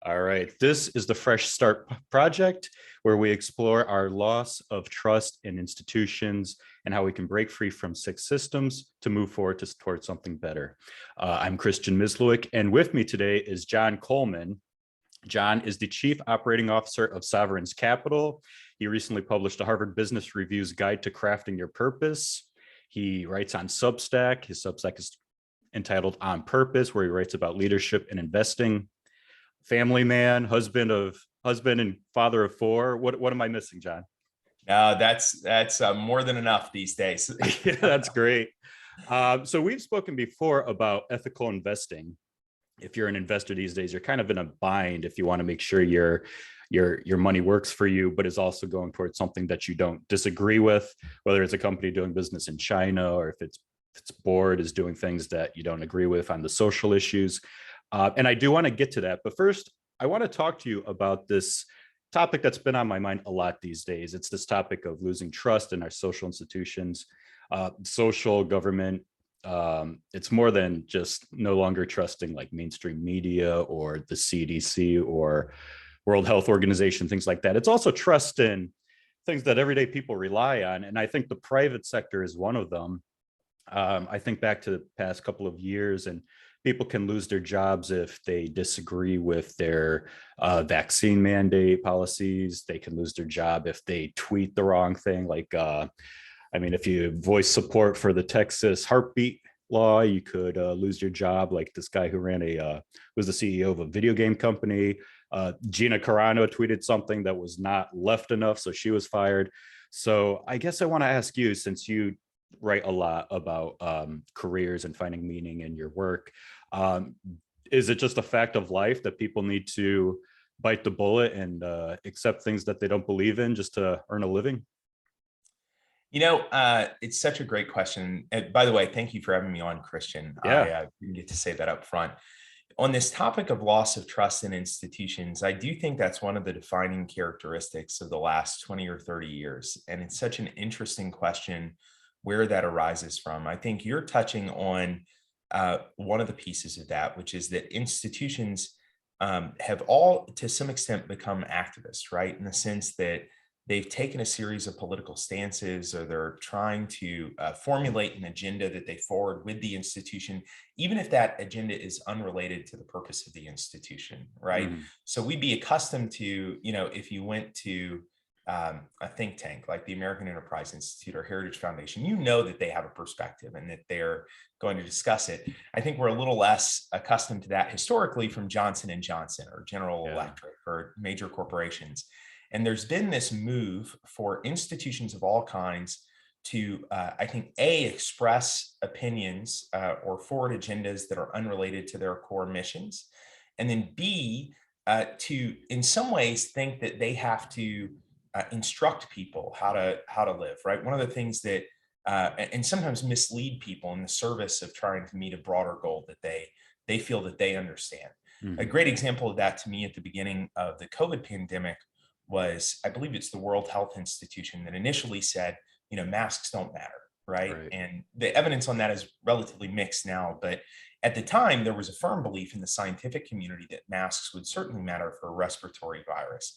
All right. This is the Fresh Start Project, where we explore our loss of trust in institutions and how we can break free from sick systems to move forward towards something better. I'm Christian Mislowick, and with me today is John Coleman. John is the Chief Operating Officer of Sovereign's Capital. He recently published a Harvard Business Review's Guide to Crafting Your Purpose. He writes on Substack. His Substack is entitled On Purpose, where he writes about leadership and investing. Family man, husband and father of four. What am I missing, John? No, that's more than enough these days. Yeah, that's great. So we've spoken before about ethical investing. If you're an investor these days, you're kind of in a bind if you want to make sure your money works for you, but is also going towards something that you don't disagree with, whether it's a company doing business in China or if its board is doing things that you don't agree with on the social issues. And I do want to get to that. But first, I want to talk to you about this topic that's been on my mind a lot these days. It's this topic of losing trust in our social institutions, social government. It's more than just no longer trusting like mainstream media or the CDC or World Health Organization, things like that. It's also trust in things that everyday people rely on. And I think the private sector is one of them. I think back to the past couple of years, and people can lose their jobs if they disagree with their vaccine mandate policies. They can lose their job if they tweet the wrong thing. If you voice support for the Texas heartbeat law, you could lose your job. Like this guy who was the CEO of a video game company. Gina Carano tweeted something that was not left enough, so she was fired. So I guess I want to ask you, since you write a lot about careers and finding meaning in your work. Is it just a fact of life that people need to bite the bullet and accept things that they don't believe in just to earn a living? It's such a great question. And by the way, thank you for having me on, Christian. Yeah. I didn't get to say that up front. On this topic of loss of trust in institutions, I do think that's one of the defining characteristics of the last 20 or 30 years. And it's such an interesting question where that arises from. I think you're touching on one of the pieces of that, which is that institutions have all, to some extent, become activists, right? In the sense that they've taken a series of political stances, or they're trying to formulate an agenda that they forward with the institution, even if that agenda is unrelated to the purpose of the institution, right? So we'd be accustomed to, if you went to a think tank like the American Enterprise Institute or Heritage Foundation, that they have a perspective and that they're going to discuss it. I think we're a little less accustomed to that historically from Johnson and Johnson or General Electric or major corporations. And there's been this move for institutions of all kinds to, I think, A, express opinions or forward agendas that are unrelated to their core missions. And then B, to, in some ways, think that they have to instruct people how to live, right? One of the things that, and sometimes mislead people in the service of trying to meet a broader goal that they feel that they understand. A great example of that to me at the beginning of the COVID pandemic was, I believe it's the World Health Institution that initially said, masks don't matter, right? And the evidence on that is relatively mixed now, but at the time, there was a firm belief in the scientific community that masks would certainly matter for a respiratory virus.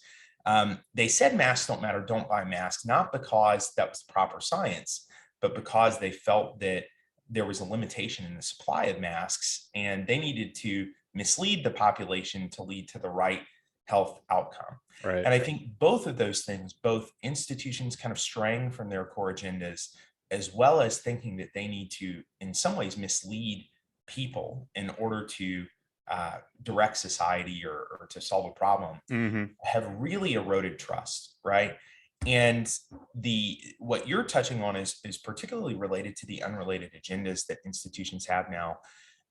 They said masks don't matter, don't buy masks, not because that was the proper science, but because they felt that there was a limitation in the supply of masks and they needed to mislead the population to lead to the right health outcome. And I think both of those things, both institutions kind of straying from their core agendas, as well as thinking that they need to, in some ways, mislead people in order to direct society or to solve a problem, have really eroded trust, right? And what you're touching on is particularly related to the unrelated agendas that institutions have now.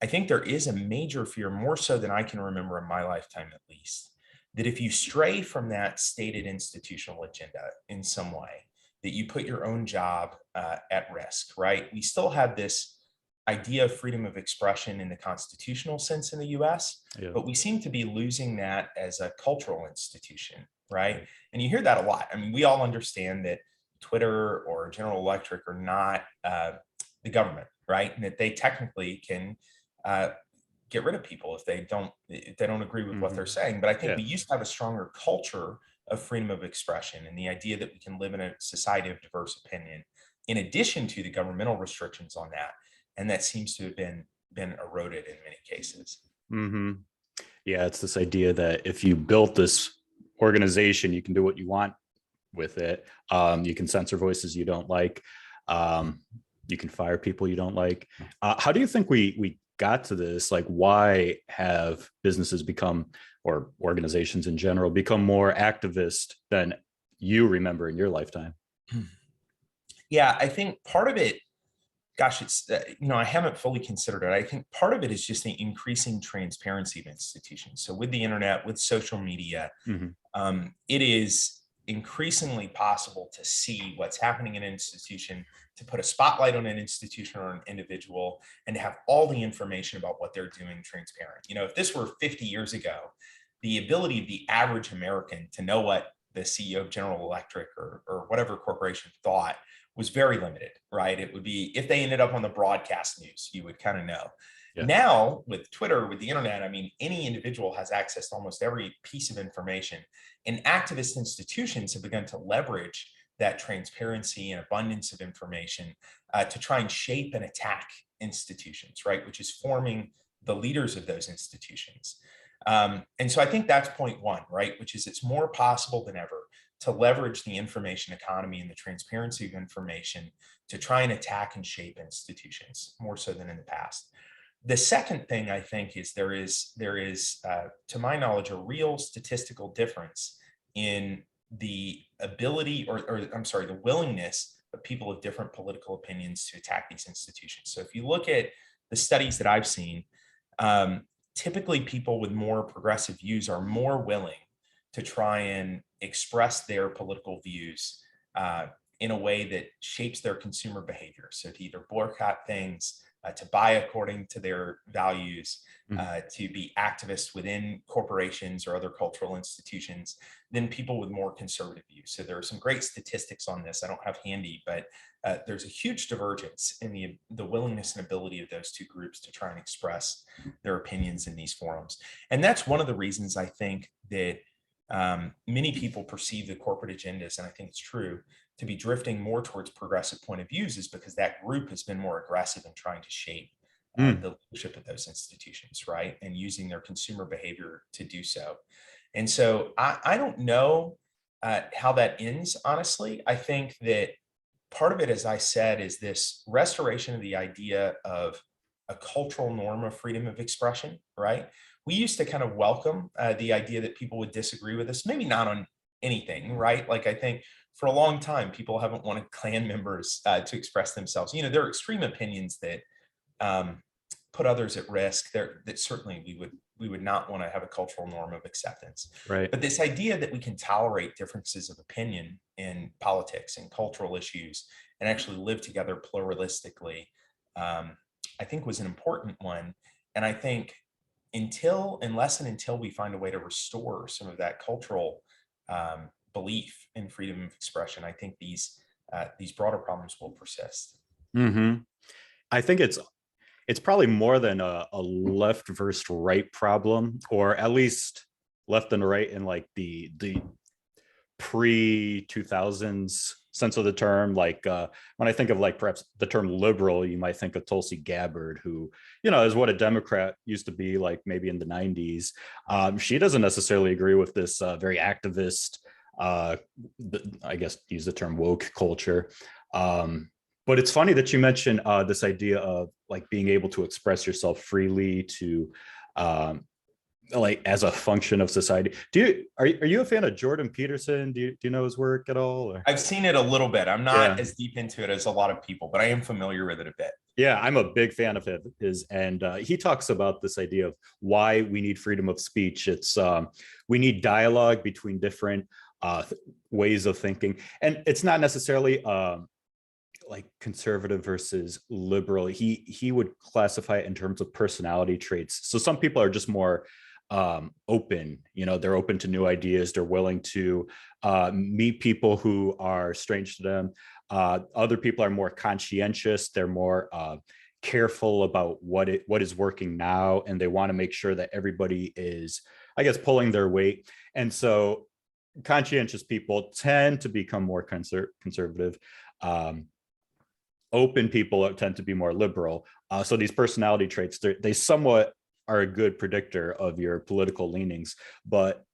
I think there is a major fear, more so than I can remember in my lifetime at least, that if you stray from that stated institutional agenda in some way, that you put your own job at risk, right? We still have this idea of freedom of expression in the constitutional sense in the US, but we seem to be losing that as a cultural institution, right? And you hear that a lot. I mean, we all understand that Twitter or General Electric are not the government, right? And that they technically can get rid of people if they don't agree with what they're saying. But I think Yeah. we used to have a stronger culture of freedom of expression and the idea that we can live in a society of diverse opinion, in addition to the governmental restrictions on that. And that seems to have been eroded in many cases. Yeah, it's this idea that if you built this organization, you can do what you want with it. You can censor voices you don't like. You can fire people you don't like. How do you think we got to this? Like, why have businesses become, or organizations in general, become more activist than you remember in your lifetime? Yeah, I think part of it, gosh, it's, I haven't fully considered it. I think part of it is just the increasing transparency of institutions. So with the internet, with social media, it is increasingly possible to see what's happening in an institution, to put a spotlight on an institution or an individual, and to have all the information about what they're doing transparent. If this were 50 years ago, the ability of the average American to know what the CEO of General Electric or whatever corporation thought was very limited, right? It would be, if they ended up on the broadcast news, you would kind of know. Yeah. Now with Twitter, with the internet, I mean, any individual has access to almost every piece of information, and activist institutions have begun to leverage that transparency and abundance of information to try and shape and attack institutions, right? Which is forming the leaders of those institutions. And so I think that's point one, right? Which is, it's more possible than ever to leverage the information economy and the transparency of information to try and attack and shape institutions more so than in the past. The second thing I think is there is, to my knowledge, a real statistical difference in the ability, or I'm sorry, the willingness of people of different political opinions to attack these institutions. So if you look at the studies that I've seen, typically people with more progressive views are more willing to try and express their political views in a way that shapes their consumer behavior. So to either boycott things, to buy according to their values, to be activists within corporations or other cultural institutions, than people with more conservative views. So there are some great statistics on this I don't have handy, but there's a huge divergence in the willingness and ability of those two groups to try and express their opinions in these forums. And that's one of the reasons I think that many people perceive the corporate agendas, and I think it's true, to be drifting more towards progressive point of views, is because that group has been more aggressive in trying to shape the leadership of those institutions, right? And using their consumer behavior to do so. And so I don't know how that ends, honestly. I think that part of it, as I said, is this restoration of the idea of a cultural norm of freedom of expression, right? We used to kind of welcome the idea that people would disagree with us, maybe not on anything, right? Like, I think for a long time, people haven't wanted Klan members to express themselves. There are extreme opinions that put others at risk. That certainly we would not want to have a cultural norm of acceptance. Right. But this idea that we can tolerate differences of opinion in politics and cultural issues and actually live together pluralistically, I think was an important one. And I think unless and until we find a way to restore some of that cultural belief in freedom of expression, I think these broader problems will persist. I think it's probably more than a left versus right problem, or at least left and right in like the pre-2000s sense of the term. Like when I think of like perhaps the term liberal, you might think of Tulsi Gabbard, who, is what a Democrat used to be like maybe in the 90s. She doesn't necessarily agree with this very activist, I guess use the term woke culture. But it's funny that you mentioned this idea of like being able to express yourself freely, to like as a function of society. Are you a fan of Jordan Peterson? Do you know his work at all? Or? I've seen it a little bit. I'm not as deep into it as a lot of people, but I am familiar with it a bit. Yeah, I'm a big fan of his, and he talks about this idea of why we need freedom of speech. It's we need dialogue between different ways of thinking, and it's not necessarily like conservative versus liberal. He would classify it in terms of personality traits. So some people are just more open, they're open to new ideas. They're willing to meet people who are strange to them. Other people are more conscientious. They're more careful about what is working now, and they want to make sure that everybody is, I guess, pulling their weight. And so conscientious people tend to become more conservative. Open people tend to be more liberal. So these personality traits, they somewhat are a good predictor of your political leanings. But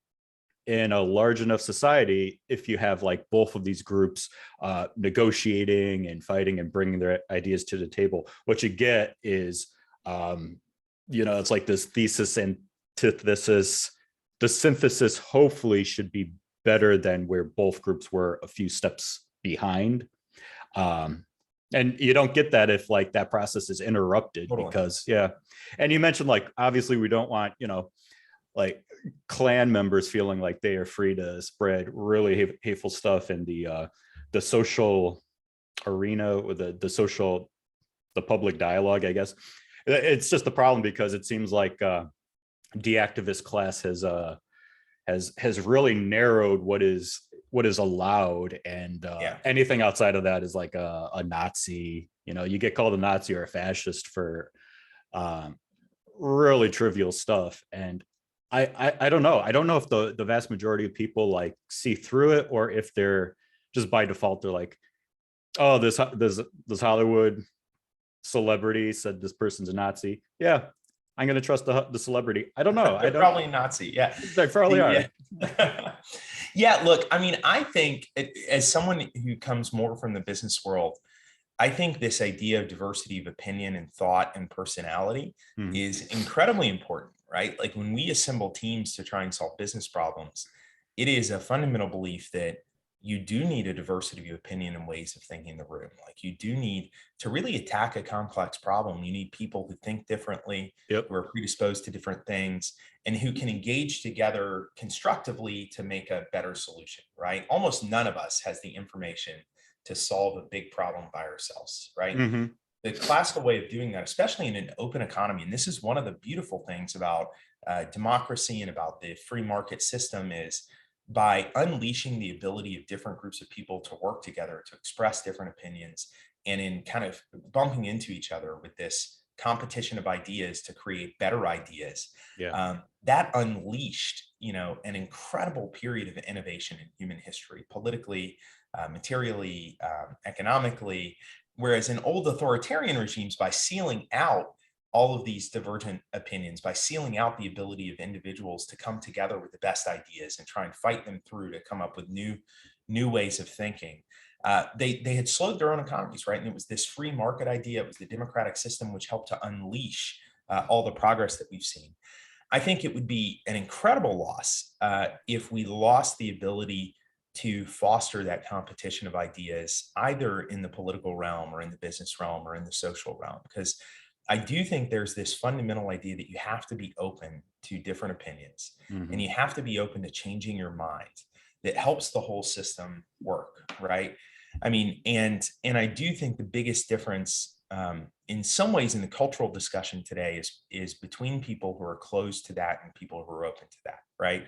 in a large enough society, if you have like both of these groups negotiating and fighting and bringing their ideas to the table, what you get is, it's like this thesis and antithesis. The synthesis hopefully should be better than where both groups were a few steps behind. And you don't get that if like that process is interrupted. Totally. Because and you mentioned like, obviously we don't want, like clan members feeling like they are free to spread really hateful stuff in the social arena, or the public dialogue, I guess. It's just a problem because it seems like the activist class has really narrowed what is allowed, and anything outside of that is like a Nazi. You get called a Nazi or a fascist for really trivial stuff. And I don't know. I don't know if the vast majority of people like see through it, or if they're just by default, they're like, oh, this Hollywood celebrity said this person's a Nazi. Yeah, I'm going to trust the celebrity. I don't know. They're probably a Nazi. Yeah, they probably are. Yeah, look, I mean, I think as someone who comes more from the business world, I think this idea of diversity of opinion and thought and personality is incredibly important, right? Like when we assemble teams to try and solve business problems, it is a fundamental belief that you do need a diversity of opinion and ways of thinking in the room. Like you do need to really attack a complex problem. You need people who think differently, who are predisposed to different things, and who can engage together constructively to make a better solution, right? Almost none of us has the information to solve a big problem by ourselves, right? The classical way of doing that, especially in an open economy, and this is one of the beautiful things about democracy and about the free market system, is by unleashing the ability of different groups of people to work together, to express different opinions, and in kind of bumping into each other with this competition of ideas to create better ideas. That unleashed, an incredible period of innovation in human history, politically, materially, economically. Whereas in old authoritarian regimes, by sealing out all of these divergent opinions, by sealing out the ability of individuals to come together with the best ideas and try and fight them through to come up with new ways of thinking, they had slowed their own economies, right? And it was this free market idea, it was the democratic system which helped to unleash all the progress that we've seen. I think it would be an incredible loss if we lost the ability to foster that competition of ideas, either in the political realm or in the business realm or in the social realm, because I do think there's this fundamental idea that you have to be open to different opinions, and you have to be open to changing your mind. That helps the whole system work, right? I mean, and I do think the biggest difference in some ways in the cultural discussion today is between people who are closed to that and people who are open to that, right?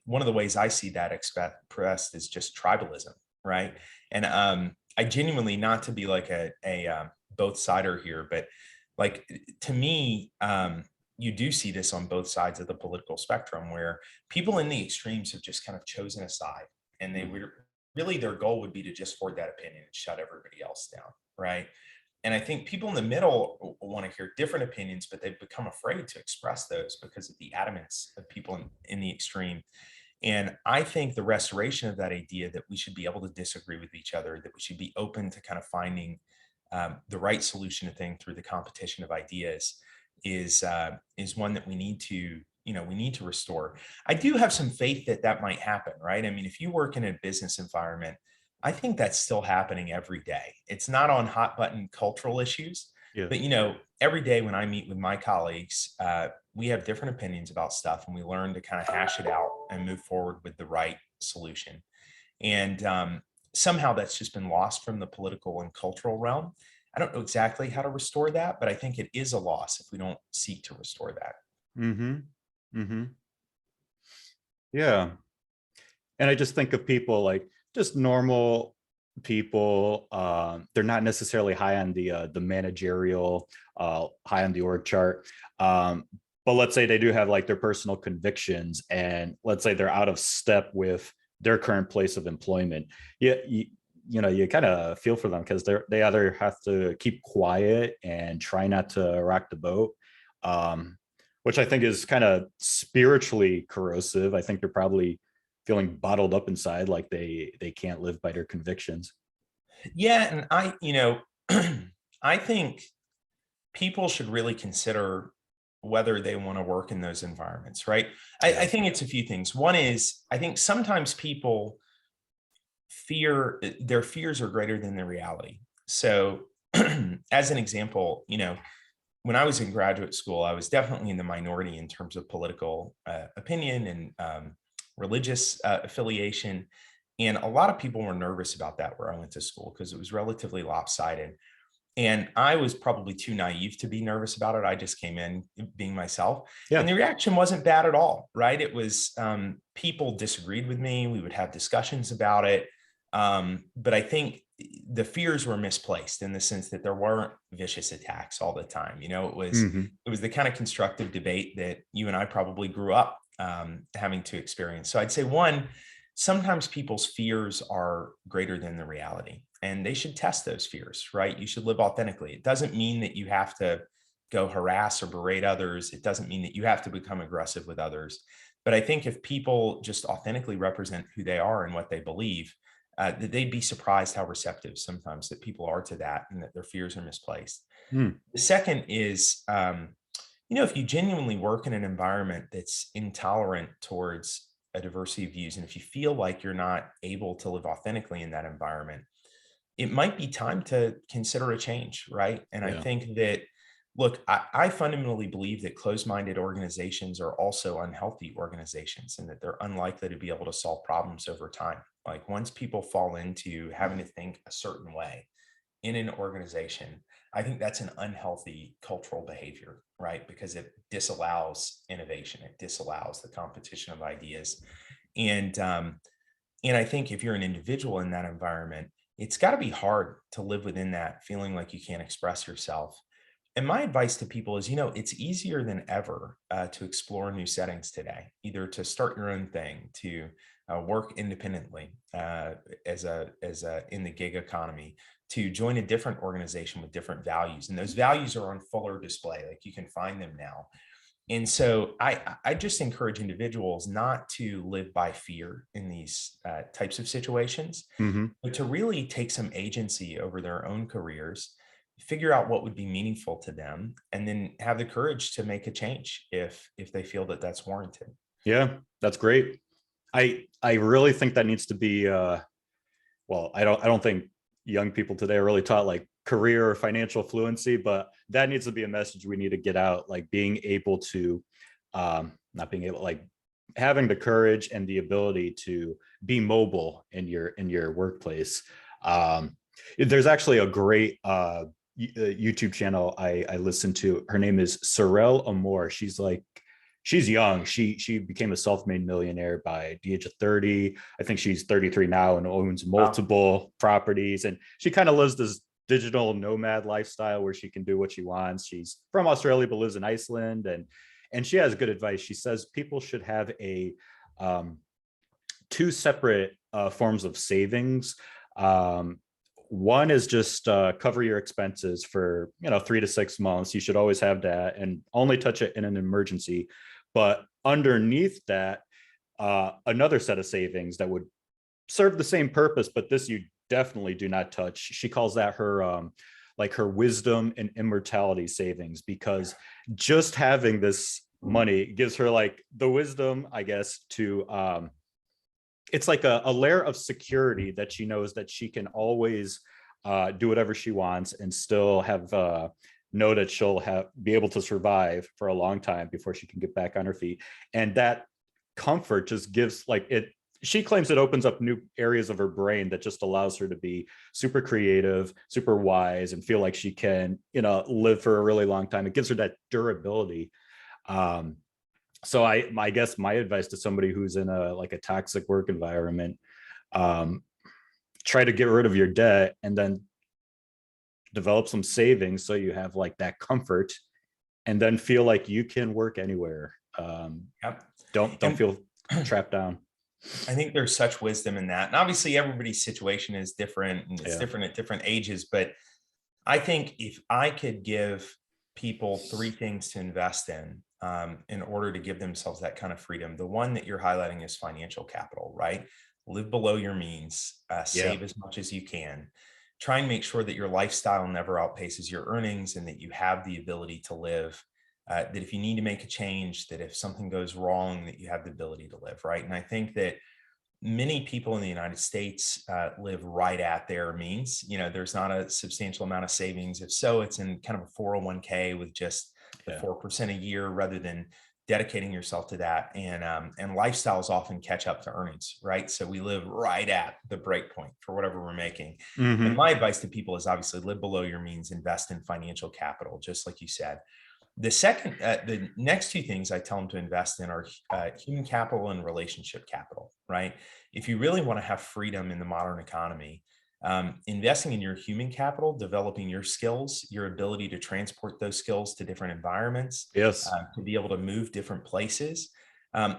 One of the ways I see that expressed is just tribalism, right? And I genuinely, not to be like a both sider here, but like to me, you do see this on both sides of the political spectrum, where people in the extremes have just kind of chosen a side, and they really their goal would be to just forward that opinion and shut everybody else down, right? And I think people in the middle want to hear different opinions, but they've become afraid to express those because of the adamance of people in the extreme. And I think the restoration of that idea that we should be able to disagree with each other, that we should be open to kind of finding the right solution to things through the competition of ideas, is one that we need to restore. I do have some faith that might happen, right? I mean, if you work in a business environment, I think that's still happening every day. It's not on hot button cultural issues, but every day when I meet with my colleagues, we have different opinions about stuff, and we learn to kind of hash it out and move forward with the right solution. And somehow that's just been lost from the political and cultural realm. I don't know exactly how to restore that, but I think it is a loss if we don't seek to restore that. Yeah. And I just think of people like just normal people. They're not necessarily high on the managerial, high on the org chart. But let's say they do have like their personal convictions, and let's say they're out of step with their current place of employment. Yeah, you kind of feel for them because they either have to keep quiet and try not to rock the boat, um, which I think is kind of spiritually corrosive. I think they're probably feeling bottled up inside, like they can't live by their convictions. Yeah, and I think people should really consider whether they want to work in those environments, right? I Yeah. think it's a few things. One is, I think sometimes people fear, their fears are greater than the reality. So, as an example, when I was in graduate school, I was definitely in the minority in terms of political opinion and religious affiliation. And a lot of people were nervous about that where I went to school because it was relatively lopsided. And I was probably too naive to be nervous about it. I just came in being myself. And Yeah. the reaction wasn't bad at all, right? It was people disagreed with me. We would have discussions about it. But I think the fears were misplaced in the sense that there weren't vicious attacks all the time. Hmm. It was the kind of constructive debate that you and I probably grew up having to experience. So I'd say one, sometimes people's fears are greater than the reality, and they should test those fears, right? You should live authentically. It doesn't mean that you have to go harass or berate others. It doesn't mean that you have to become aggressive with others. But I think if people just authentically represent who they are and what they believe, that they'd be surprised how receptive sometimes that people are to that and that their fears are misplaced. Hmm. The second is, if you genuinely work in an environment that's intolerant towards a diversity of views, and if you feel like you're not able to live authentically in that environment, it might be time to consider a change, right? And I Yeah. think that, look, I fundamentally believe that closed-minded organizations are also unhealthy organizations and that they're unlikely to be able to solve problems over time. Like once people fall into having to think a certain way in an organization, I think that's an unhealthy cultural behavior, right? Because it disallows innovation, it disallows the competition of ideas. And and I think if you're an individual in that environment, it's got to be hard to live within that, feeling like you can't express yourself. And my advice to people is, it's easier than ever to explore new settings today, either to start your own thing, to work independently as a in the gig economy, to join a different organization with different values, and those values are on fuller display. Like you can find them now. And so I just encourage individuals not to live by fear in these types of situations, Hmm. but to really take some agency over their own careers, figure out what would be meaningful to them, and then have the courage to make a change if they feel that that's warranted. Yeah, that's great. I really think that needs to be well, I don't think young people today are really taught like career or financial fluency, but that needs to be a message we need to get out, like being able to not being able, like having the courage and the ability to be mobile in your workplace. Um there's actually a great YouTube channel I listen to. Her name is Sorel Amor. She's young. She became a self-made millionaire by the age of 30. I think she's 33 now and owns Wow. multiple properties. And she kind of lives this digital nomad lifestyle where she can do what she wants. She's from Australia but lives in Iceland, and she has good advice. She says people should have a um, two separate forms of savings. Um, One is just cover your expenses for 3 to 6 months. You should always have that and only touch it in an emergency. But underneath that, another set of savings that would serve the same purpose, but this you definitely do not touch. She calls that her like her wisdom and immortality savings, because just having this money gives her like the wisdom, I guess, to it's like a layer of security that she knows that she can always do whatever she wants and still have know that she'll be able to survive for a long time before she can get back on her feet. And that comfort just gives like it. She claims it opens up new areas of her brain that just allows her to be super creative, super wise, and feel like she can, live for a really long time. It gives her that durability. Um, so I guess my advice to somebody who's in a like a toxic work environment, um, try to get rid of your debt and then develop some savings so you have like that comfort, and then feel like you can work anywhere. Yep. Don't And feel trapped down. I think there's such wisdom in that. And obviously everybody's situation is different and it's Yeah. different at different ages. But I think if I could give people three things to invest in order to give themselves that kind of freedom, the one that you're highlighting is financial capital, right? Live below your means, Yeah. save as much as you can. Try and make sure that your lifestyle never outpaces your earnings and that you have the ability to live. That if you need to make a change, that if something goes wrong, that you have the ability to live, right? And I think that many people in the United States live right at their means. There's not a substantial amount of savings. If so, it's in kind of a 401k with just the 4% a year rather than dedicating yourself to that. And lifestyles often catch up to earnings, right? So we live right at the break point for whatever we're making. And my advice to people is obviously live below your means, invest in financial capital, just like you said. The next two things I tell them to invest in are human capital and relationship capital, right? If you really want to have freedom in the modern economy, investing in your human capital, developing your skills, your ability to transport those skills to different environments, Yes. to be able to move different places,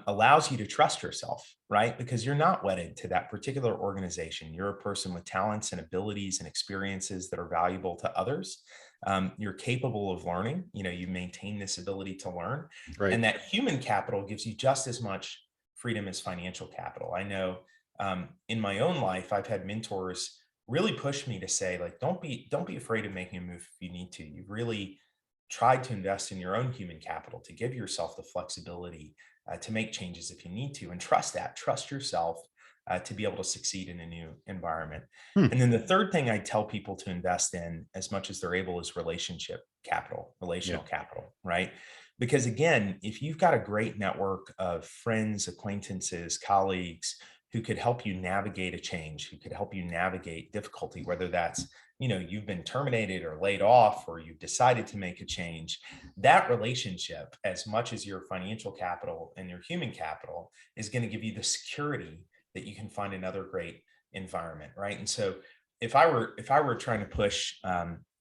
allows you to trust yourself, right? Because you're not wedded to that particular organization. You're a person with talents and abilities and experiences that are valuable to others. You're capable of learning, you maintain this ability to learn. Right. And that human capital gives you just as much freedom as financial capital. I know in my own life, I've had mentors really push me to say, like, don't be afraid of making a move if you need to. You've really tried to invest in your own human capital to give yourself the flexibility to make changes if you need to, and trust yourself to be able to succeed in a new environment. And then the third thing I tell people to invest in as much as they're able is relational capital, right? Because again, if you've got a great network of friends, acquaintances, colleagues who could help you navigate a change, who could help you navigate difficulty, whether that's, you've been terminated or laid off, or you've decided to make a change, that relationship, as much as your financial capital and your human capital, is going to give you the security that you can find another great environment, right? And so if I were trying to push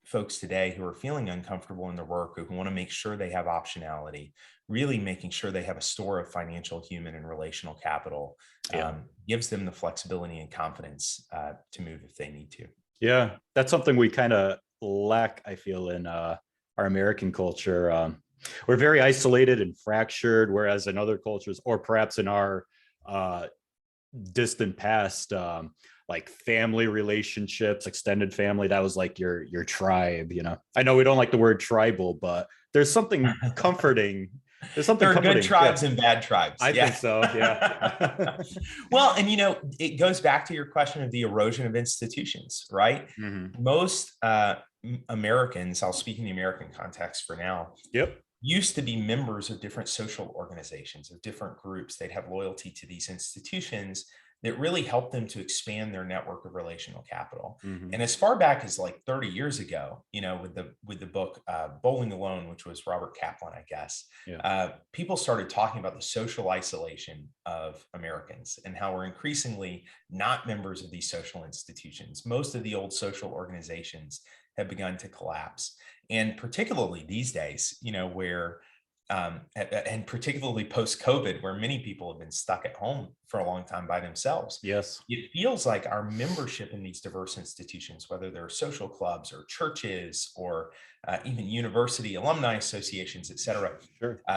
folks today who are feeling uncomfortable in their work, who want to make sure they have optionality, really making sure they have a store of financial, human, and relational capital, gives them the flexibility and confidence to move if they need to. Yeah, that's something we kind of lack, I feel, in our American culture. We're very isolated and fractured, whereas in other cultures, or perhaps in our distant past, like family relationships, extended family, that was like your tribe. I know we don't like the word tribal, but there's something comforting. There are good tribes and bad tribes. I think so. Yeah. Well, and it goes back to your question of the erosion of institutions, right? Most Americans, I'll speak in the American context for now, used to be members of different social organizations, of different groups. They'd have loyalty to these institutions that really helped them to expand their network of relational capital. And as far back as like 30 years ago, with the book Bowling Alone, which was Robert Kaplan, I guess, people started talking about the social isolation of Americans and how we're increasingly not members of these social institutions. Most of the old social organizations have begun to collapse. And particularly these days, where and particularly post-COVID, where many people have been stuck at home for a long time by themselves. Yes. It feels like our membership in these diverse institutions, whether they're social clubs or churches or even university alumni associations, et cetera,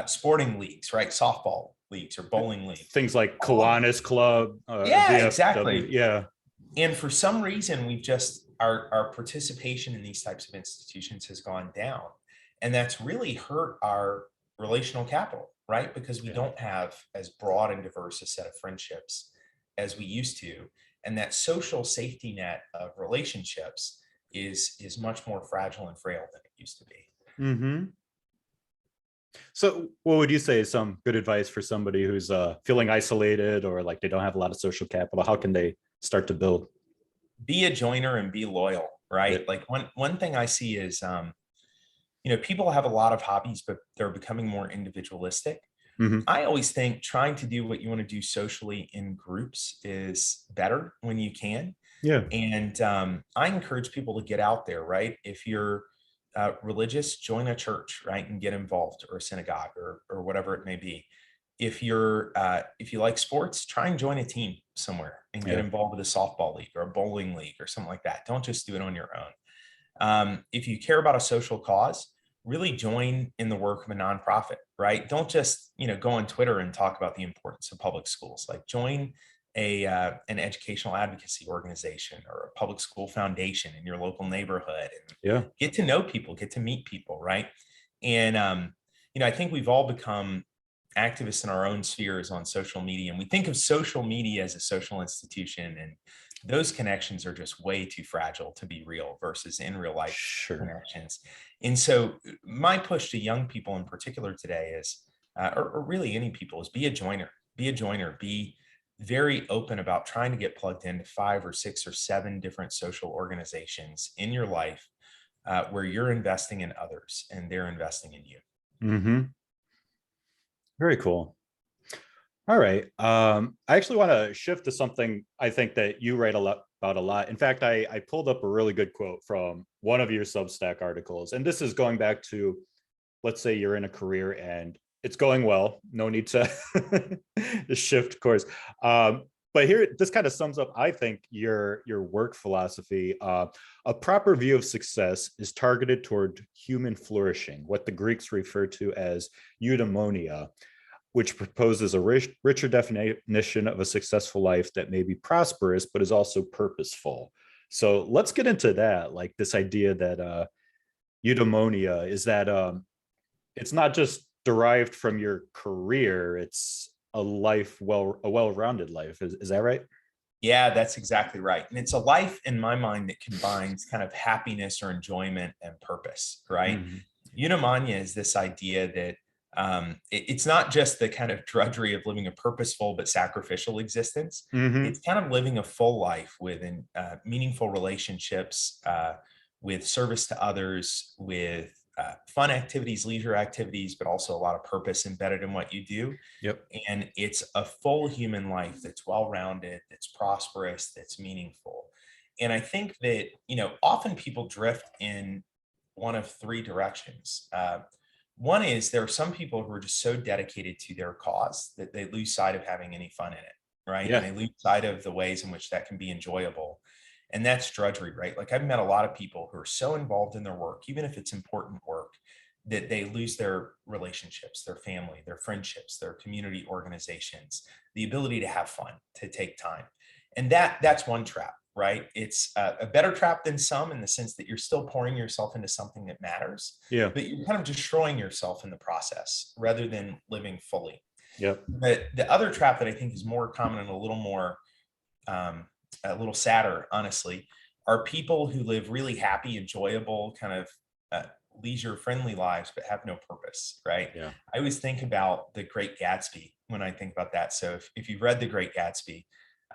sporting leagues, right? Softball leagues or bowling leagues. Things like Kiwanis Club. VFW. Exactly. Yeah. And for some reason, we've just, our participation in these types of institutions has gone down. And that's really hurt our relational capital, right? Because we don't have as broad and diverse a set of friendships as we used to. And that social safety net of relationships is much more fragile and frail than it used to be. So what would you say is some good advice for somebody who's feeling isolated or like they don't have a lot of social capital? How can they start to build? Be a joiner and be loyal, right? Like one thing I see is, people have a lot of hobbies, but they're becoming more individualistic. I always think trying to do what you want to do socially in groups is better when you can. Yeah. And I encourage people to get out there, right? If you're religious, join a church, right, and get involved, or a synagogue, or whatever it may be. If you like sports, try and join a team somewhere and get Yeah. involved with a softball league or a bowling league or something like that. Don't just do it on your own. If you care about a social cause, really join in the work of a nonprofit, right? Don't just, go on Twitter and talk about the importance of public schools. Like, join an educational advocacy organization or a public school foundation in your local neighborhood, and Yeah. get to know people, get to meet people, right? And I think we've all become activists in our own spheres on social media, and we think of social media as a social institution, and those connections are just way too fragile to be real versus in real life Sure. connections. And so my push to young people in particular today is, or really any people, is be a joiner, be very open about trying to get plugged into 5 or 6 or 7 different social organizations in your life, where you're investing in others and they're investing in you. Hmm. Very cool. All right. I actually want to shift to something I think that you write a lot about a lot. In fact, I pulled up a really good quote from one of your Substack articles, and this is going back to, let's say you're in a career and it's going well. No need to to shift course. But here, this kind of sums up, I think, your work philosophy. A proper view of success is targeted toward human flourishing, what the Greeks refer to as eudaimonia, which proposes a richer definition of a successful life that may be prosperous, but is also purposeful. So let's get into that, like this idea that eudaimonia is that it's not just derived from your career, it's a well-rounded life. Is that right? Yeah, that's exactly right. And it's a life, in my mind, that combines kind of happiness or enjoyment and purpose, right? Hmm. Eudaimonia is this idea that it's not just the kind of drudgery of living a purposeful but sacrificial existence. Hmm. It's kind of living a full life with meaningful relationships, with service to others, with fun activities, leisure activities, but also a lot of purpose embedded in what you do. Yep. And it's a full human life that's well-rounded, that's prosperous, that's meaningful. And I think that, often people drift in one of 3 directions. One is, there are some people who are just so dedicated to their cause that they lose sight of having any fun in it, right? And Yeah. they lose sight of the ways in which that can be enjoyable. And that's drudgery, right? Like, I've met a lot of people who are so involved in their work, even if it's important work, that they lose their relationships, their family, their friendships, their community organizations, the ability to have fun, to take time. And that's one trap, right? It's a better trap than some, in the sense that you're still pouring yourself into something that matters, Yeah. but you're kind of destroying yourself in the process rather than living fully. Yep. But the other trap that I think is more common and a little more, um, a little sadder, honestly, are people who live really happy, enjoyable, kind of uh, leisure friendly lives, but have no purpose, right? Yeah. I always think about The Great Gatsby when I think about that. So if you've read The Great Gatsby,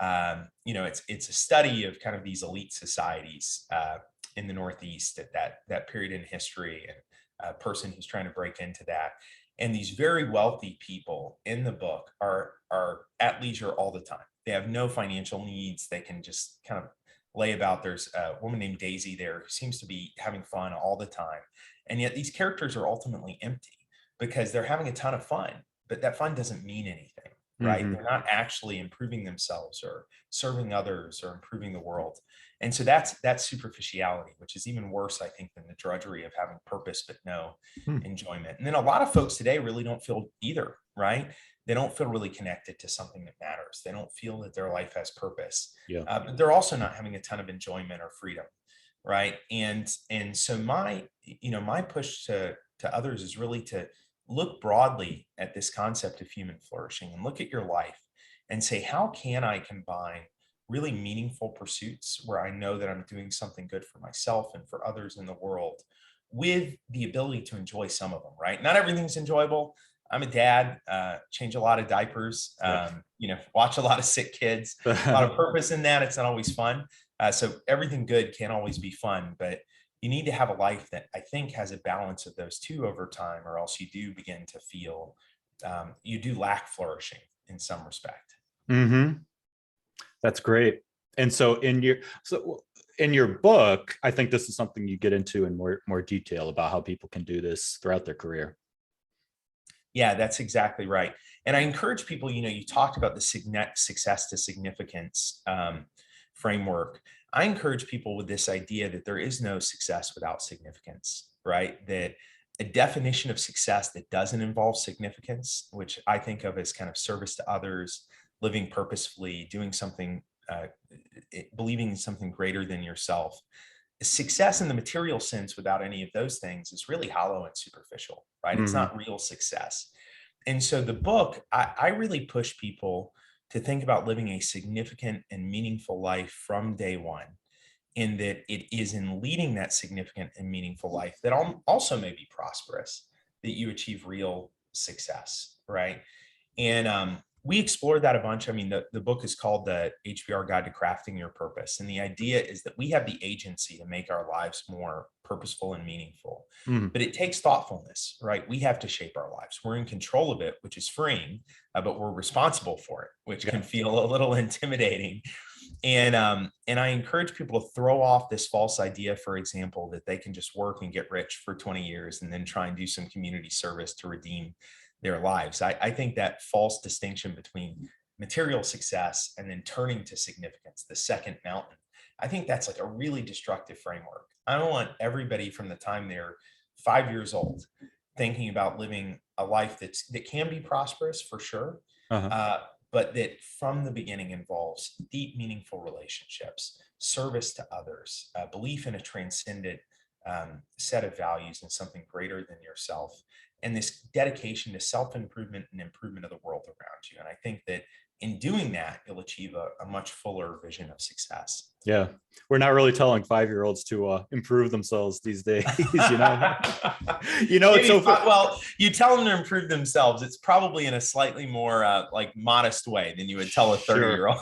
it's a study of kind of these elite societies in the Northeast at that period in history, and a person who's trying to break into that. And these very wealthy people in the book are at leisure all the time. They have no financial needs. They can just kind of lay about. There's a woman named Daisy there who seems to be having fun all the time. And yet these characters are ultimately empty because they're having a ton of fun, but that fun doesn't mean anything, right? Hmm. They're not actually improving themselves or serving others or improving the world. And so that's superficiality, which is even worse, I think, than the drudgery of having purpose but no enjoyment. And then a lot of folks today really don't feel either, right? They don't feel really connected to something that matters. They don't feel that their life has purpose, Yeah. but they're also not having a ton of enjoyment or freedom, right? And so my push to others is really to look broadly at this concept of human flourishing and look at your life and say, how can I combine really meaningful pursuits where I know that I'm doing something good for myself and for others in the world, with the ability to enjoy some of them, right? Not everything's enjoyable. I'm a dad, change a lot of diapers, Yeah. watch a lot of sick kids, a lot of purpose in that. It's not always fun. So everything good can't always be fun, but you need to have a life that I think has a balance of those 2 over time, or else you do begin to feel, you do lack flourishing in some respect. Hmm. That's great. And so in your book, I think this is something you get into in more detail about how people can do this throughout their career. Yeah, that's exactly right. And I encourage people, you talked about the success to significance framework. I encourage people with this idea that there is no success without significance, right? That a definition of success that doesn't involve significance, which I think of as kind of service to others, living purposefully, doing something, believing in something greater than yourself. Success in the material sense without any of those things is really hollow and superficial, right? It's Mm-hmm. not real success. And so the book, I really push people to think about living a significant and meaningful life from day one, in that it is in leading that significant and meaningful life that also may be prosperous, that you achieve real success, right? And we explored that a bunch. I mean, the book is called The HBR Guide to Crafting Your Purpose. And the idea is that we have the agency to make our lives more purposeful and meaningful. Mm-hmm. But it takes thoughtfulness, right? We have to shape our lives. We're in control of it, which is freeing, but we're responsible for it, which can feel a little intimidating. And I encourage people to throw off this false idea, for example, that they can just work and get rich for 20 years and then try and do some community service to redeem their lives. I think that false distinction between material success and then turning to significance, the second mountain, I think that's like a really destructive framework. I don't want everybody from the time they're 5 years old thinking about living a life that can be prosperous for sure, Uh-huh. but that from the beginning involves deep, meaningful relationships, service to others, belief in a transcendent set of values and something greater than yourself, and this dedication to self-improvement and improvement of the world around you. And I think that in doing that, you'll achieve a much fuller vision of success. Yeah. We're not really telling 5-year-olds to improve themselves these days, you know. It's Maybe, so well, you tell them to improve themselves. It's probably in a slightly more like modest way than you would tell a 30-year-old.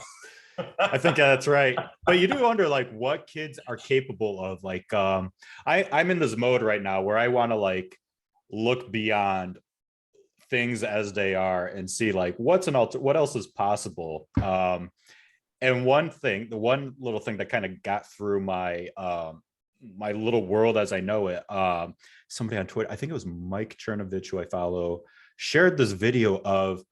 I think that's right. But you do wonder like what kids are capable of. Like I'm in this mode right now where I want to like look beyond things as they are and see like what else is possible. And the one little thing that kind of got through my little world as I know it, somebody on Twitter, I think it was Mike Chernovich, who I follow, shared this video of,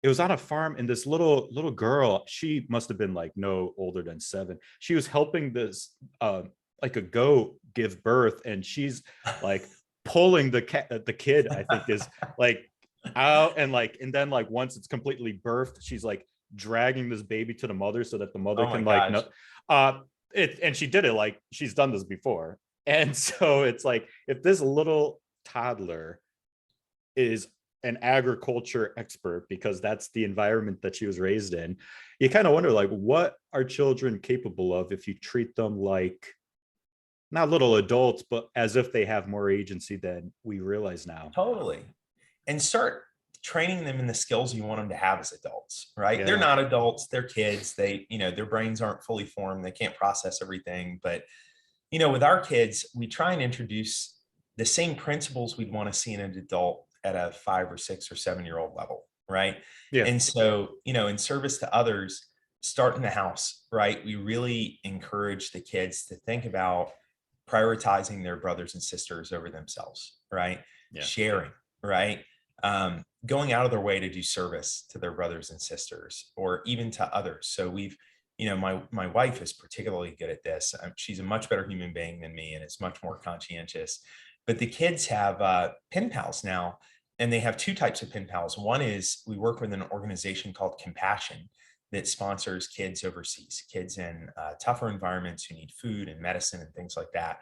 it was on a farm, and this little girl, she must have been like no older than 7. She was helping this like a goat give birth, and she's like pulling the kid, I think, is like out, and then like once it's completely birthed, she's like dragging this baby to the mother so that the mother Oh my can like gosh. and she did it like she's done this before. And so it's like, if this little toddler is an agriculture expert because that's the environment that she was raised in, you kind of wonder like what are children capable of if you treat them like not little adults, but as if they have more agency than we realize now. Totally. And start training them in the skills you want them to have as adults, right? They're Yeah. not adults, they're kids. Their brains aren't fully formed. They can't process everything. But, with our kids, we try and introduce the same principles we'd want to see in an adult at a 5 or 6 or 7-year-old level, right? Yeah. And so, in service to others, start in the house, right? We really encourage the kids to think about prioritizing their brothers and sisters over themselves, right? Yeah. Sharing, right? Going out of their way to do service to their brothers and sisters, or even to others. So my wife is particularly good at this. She's a much better human being than me and is much more conscientious. But the kids have pen pals now, and they have 2 types of pen pals. One is we work with an organization called Compassion that sponsors kids overseas, kids in tougher environments who need food and medicine and things like that.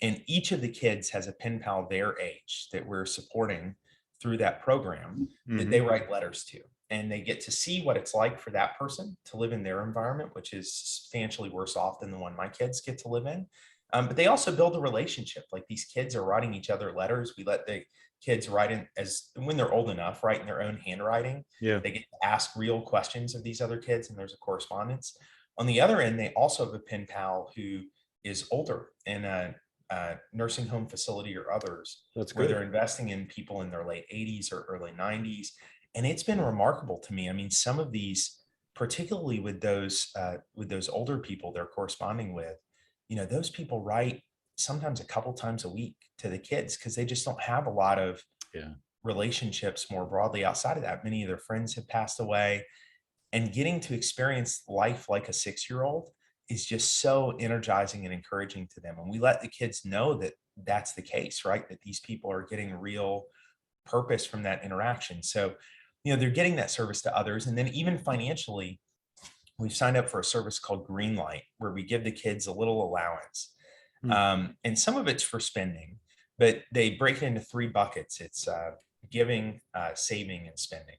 And each of the kids has a pen pal their age that we're supporting through that program that they write letters to. And they get to see what it's like for that person to live in their environment, which is substantially worse off than the one my kids get to live in. But they also build a relationship. Like, these kids are writing each other letters. We let the kids write in, as when they're old enough, write in their own handwriting. Yeah. They get to ask real questions of these other kids, and there's a correspondence. On the other end, they also have a pen pal who is older in a nursing home facility or others. That's where good. they're investing in people in their late 80s or early 90s. And it's been remarkable to me. I mean, some of these particularly with those older people they're corresponding with, those people write sometimes a couple times a week to the kids because they just don't have a lot of Yeah. relationships more broadly outside of that. Many of their friends have passed away, and getting to experience life like a 6-year-old is just so energizing and encouraging to them. And we let the kids know that that's the case, right? That these people are getting real purpose from that interaction. So, they're getting that service to others. And then even financially, we've signed up for a service called Greenlight, where we give the kids a little allowance. Hmm. And some of it's for spending, but they break it into 3 buckets. It's giving, saving, and spending.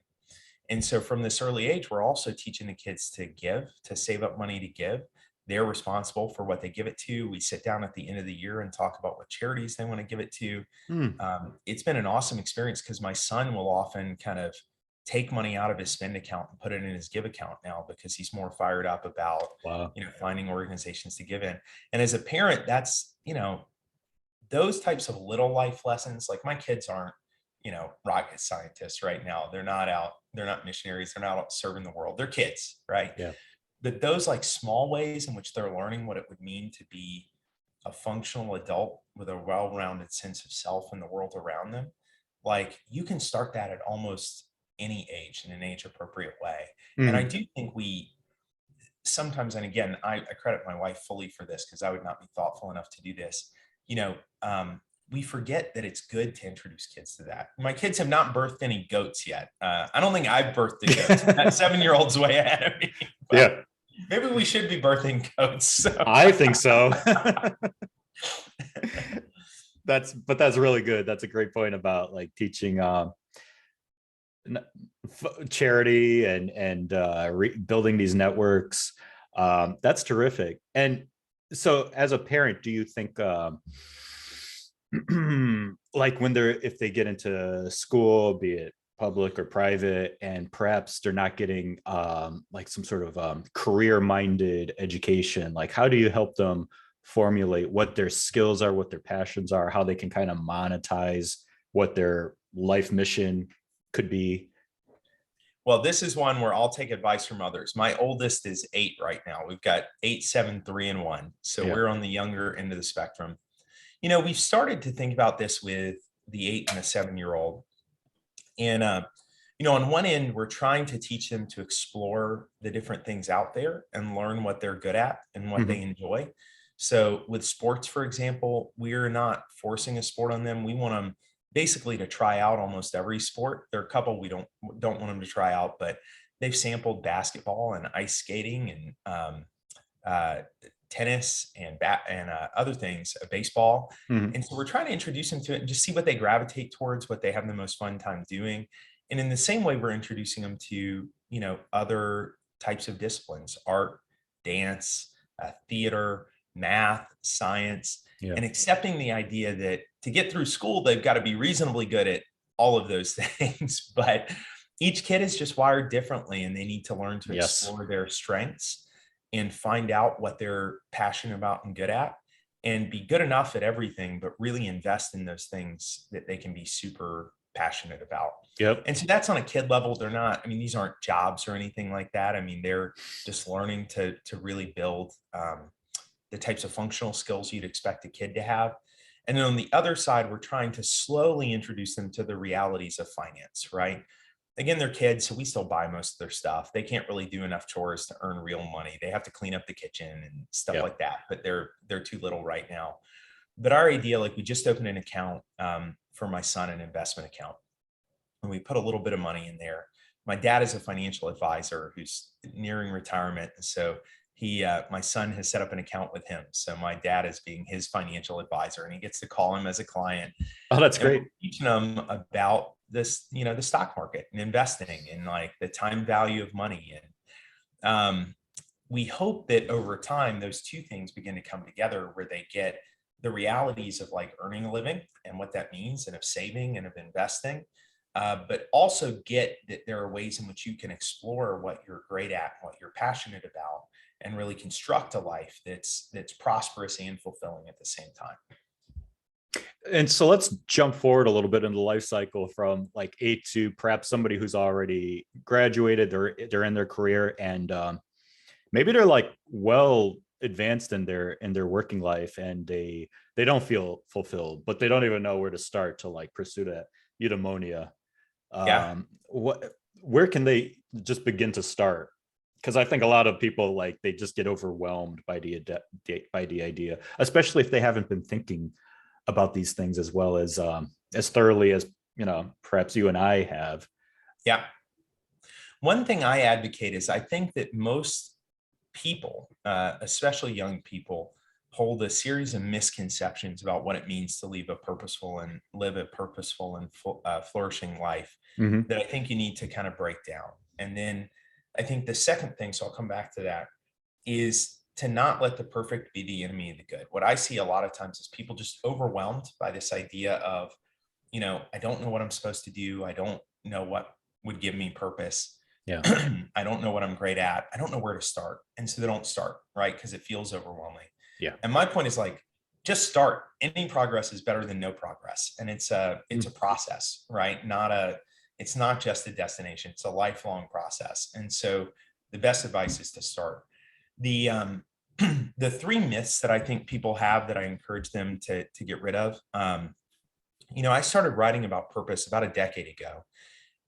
And so from this early age, we're also teaching the kids to give, to save up money to give. They're responsible for what they give it to. We sit down at the end of the year and talk about what charities they want to give it to. Hmm. It's been an awesome experience because my son will often kind of take money out of his spend account and put it in his give account now because he's more fired up about, Wow. finding organizations to give in. And as a parent, that's, those types of little life lessons, like my kids aren't, rocket scientists right now. They're not missionaries. They're not out serving the world. They're kids, right? Yeah. But those like small ways in which they're learning what it would mean to be a functional adult with a well-rounded sense of self and the world around them, like you can start that at almost any age in an age appropriate way. And I Hmm. do think we sometimes, and again, I credit my wife fully for this because I would not be thoughtful enough to do this. You know, we forget that it's good to introduce kids to that. My kids have not birthed any goats yet. I don't think I've birthed the goats. That 7-year-old's way ahead of me. Yeah. Maybe we should be birthing goats. So. I think so. That's really good. That's a great point about like teaching charity and building these networks. That's terrific. And so as a parent, do you think like if they get into school, be it public or private, and perhaps they're not getting like some sort of career-minded education, like how do you help them formulate what their skills are, what their passions are, how they can kind of monetize what their life mission could be? Well, this is one where I'll take advice from others. My oldest is 8 right now. We've got 8, 7, 3, and 1. So Yeah. we're on the younger end of the spectrum. We've started to think about this with the 8 and the 7-year-old. And, on one end, we're trying to teach them to explore the different things out there and learn what they're good at and what they enjoy. So with sports, for example, we're not forcing a sport on them. We want them basically to try out almost every sport. There are a couple we don't want them to try out, but they've sampled basketball and ice skating and tennis and other things, baseball. Mhm. And so we're trying to introduce them to it and just see what they gravitate towards, what they have the most fun time doing. And in the same way, we're introducing them to, other types of disciplines, art, dance, theater, math, science, Yeah. and accepting the idea that to get through school, they've got to be reasonably good at all of those things. But each kid is just wired differently, and they need to learn to Yes. explore their strengths and find out what they're passionate about and good at, and be good enough at everything, but really invest in those things that they can be super passionate about. Yep. And so that's on a kid level. They're not, I mean, these aren't jobs or anything like that. I mean, they're just learning to really build the types of functional skills you'd expect a kid to have. And then on the other side, we're trying to slowly introduce them to the realities of finance, right? Again, they're kids, so we still buy most of their stuff. They can't really do enough chores to earn real money. They have to clean up the kitchen and stuff Yep. like that, but they're too little right now. But our idea, like we just opened an account for my son, an investment account, and we put a little bit of money in there. My dad is a financial advisor who's nearing retirement, and so my son has set up an account with him. So my dad is being his financial advisor, and he gets to call him as a client. Oh, that's And great. we're teaching them about this, the stock market and investing and like the time value of money. And we hope that over time, those two things begin to come together where they get the realities of like earning a living and what that means, and of saving and of investing, but also get that there are ways in which you can explore what you're great at, what you're passionate about, and really construct a life that's prosperous and fulfilling at the same time. And so let's jump forward a little bit in the life cycle from like 8 to perhaps somebody who's already graduated, they're in their career, and maybe they're like well advanced in their working life, and they don't feel fulfilled, but they don't even know where to start to like pursue that eudaimonia. Yeah. What Where can they just begin to start? Because I think a lot of people, like, they just get overwhelmed by the idea, especially if they haven't been thinking about these things as thoroughly as, perhaps you and I have. Yeah. One thing I advocate is I think that most people, especially young people, hold a series of misconceptions about what it means to live a purposeful and flourishing life Mm-hmm. that I think you need to kind of break down. And then I think the second thing, so I'll come back to that, is to not let the perfect be the enemy of the good. What I see a lot of times is people just overwhelmed by this idea of, I don't know what I'm supposed to do. I don't know what would give me purpose. Yeah. I don't know what I'm great at. I don't know where to start. And so they don't start, right? Because it feels overwhelming. Yeah. And my point is like, just start. Any progress is better than no progress. And it's a process, right? It's not just a destination. It's a lifelong process. And so the best advice is to start. The the three myths that I think people have that I encourage them to get rid of. I started writing about purpose about a decade ago.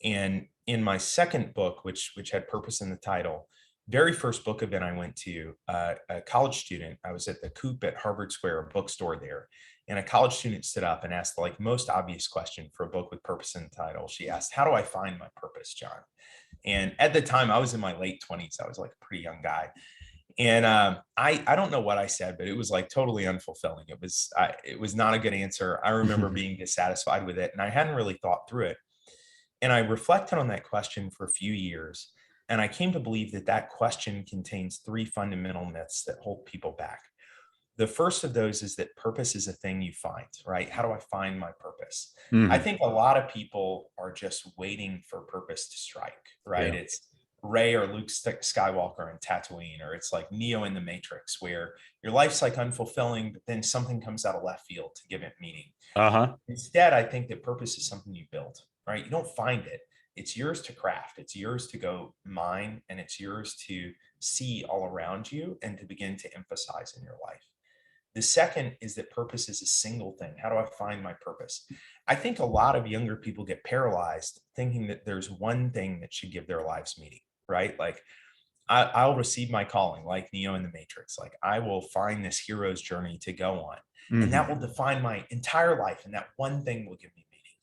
And in my second book, which had purpose in the title, very first book event I went to, a college student, I was at the Coop at Harvard Square, a bookstore there. And a college student stood up and asked the like most obvious question for a book with purpose in the title. She asked, "How do I find my purpose, John?" And at the time, I was in my late 20s. I was like a pretty young guy. And I don't know what I said, but it was like totally unfulfilling. It was not a good answer. I remember being dissatisfied with it, and I hadn't really thought through it. And I reflected on that question for a few years, and I came to believe that that question contains three fundamental myths that hold people back. The first of those is that purpose is a thing you find, right? How do I find my purpose? I Mm-hmm. think a lot of people are just waiting for purpose to strike, right? Yeah. It's Ray or Luke Skywalker in Tatooine, or it's like Neo in the Matrix, where your life's like unfulfilling, but then something comes out of left field to give it meaning. Uh-huh. Instead, I think that purpose is something you build, right? You don't find it. It's yours to craft. It's yours to go mine, and it's yours to see all around you and to begin to emphasize in your life. The second is that purpose is a single thing. How do I find my purpose? I think a lot of younger people get paralyzed thinking that there's one thing that should give their lives meaning, right? Like I'll receive my calling like Neo in the Matrix. Like I will find this hero's journey to go on, and that Mm-hmm. will define my entire life. And that one thing will give me meaning.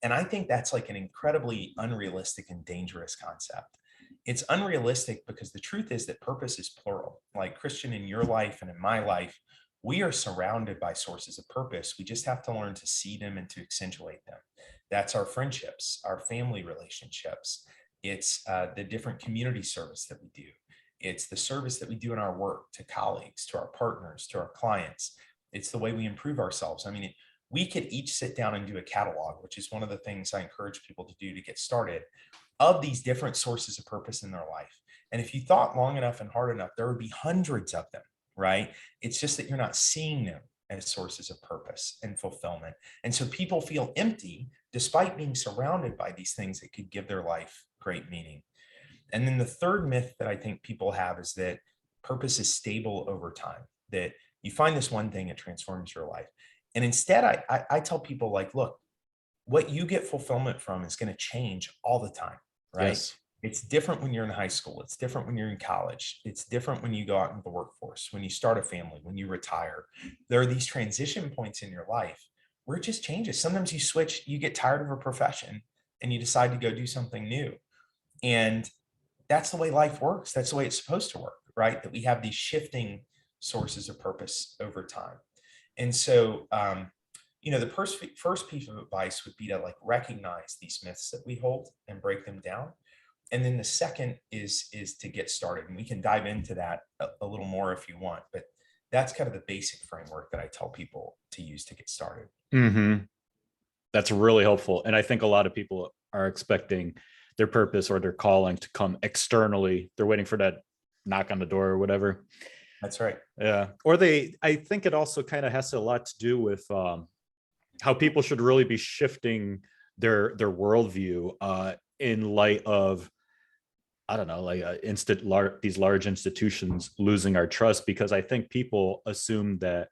And I think that's like an incredibly unrealistic and dangerous concept. It's unrealistic because the truth is that purpose is plural. Like Christian, in your life and in my life, we are surrounded by sources of purpose. We just have to learn to see them and to accentuate them. That's our friendships, our family relationships. It's the different community service that we do. It's the service that we do in our work to colleagues, to our partners, to our clients. It's the way we improve ourselves. I mean, we could each sit down and do a catalog, which is one of the things I encourage people to do to get started, of these different sources of purpose in their life. And if you thought long enough and hard enough, there would be hundreds of them, right? It's just that you're not seeing them as sources of purpose and fulfillment. And so people feel empty despite being surrounded by these things that could give their life great meaning. And then the third myth that I think people have is that purpose is stable over time, that you find this one thing, it transforms your life. And instead, I tell people like, look, what you get fulfillment from is going to change all the time, right? Yes. It's different when you're in high school. It's different when you're in college. It's different when you go out into the workforce, when you start a family, when you retire. There are these transition points in your life where it just changes. Sometimes you switch, you get tired of a profession and you decide to go do something new. And that's the way life works. That's the way it's supposed to work, right? That we have these shifting sources of purpose over time. And so, the first piece of advice would be to like recognize these myths that we hold and break them down. And then the second is to get started. And we can dive into that a little more if you want, but that's kind of the basic framework that I tell people to use to get started. Mm-hmm. That's really helpful. And I think a lot of people are expecting their purpose or their calling to come externally. They're waiting for that knock on the door or whatever. That's right. Yeah. I think it also kind of has a lot to do with how people should really be shifting their worldview in light of, I don't know, like these large institutions losing our trust, because I think people assume that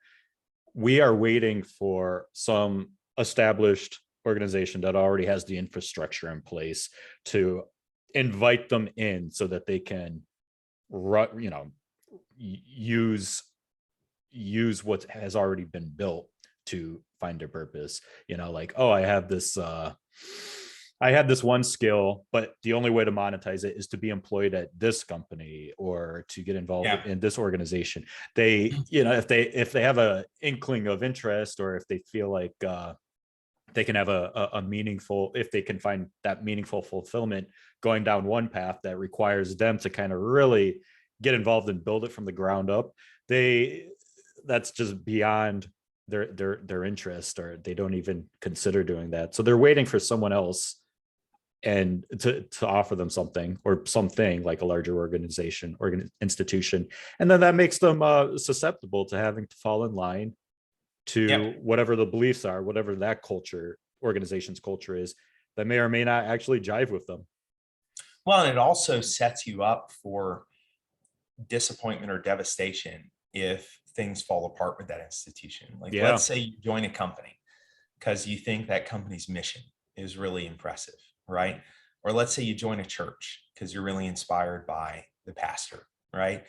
we are waiting for some established organization that already has the infrastructure in place to invite them in so that they can use what has already been built to find their purpose. Like, oh, I have this one skill, but the only way to monetize it is to be employed at this company or to get involved in this organization. If they have a inkling of interest, or if they feel like they can have a meaningful, if they can find that meaningful fulfillment going down one path that requires them to kind of really get involved and build it from the ground up, that's just beyond their interest, or they don't even consider doing that. So they're waiting for someone else and to offer them something like a larger organization or institution. And then that makes them susceptible to having to fall in line to whatever the beliefs are, whatever that organization's culture is, that may or may not actually jive with them. Well, and it also sets you up for disappointment or devastation if things fall apart with that institution. Like, let's say you join a company because you think that company's mission is really impressive, right? Or let's say you join a church because you're really inspired by the pastor, right?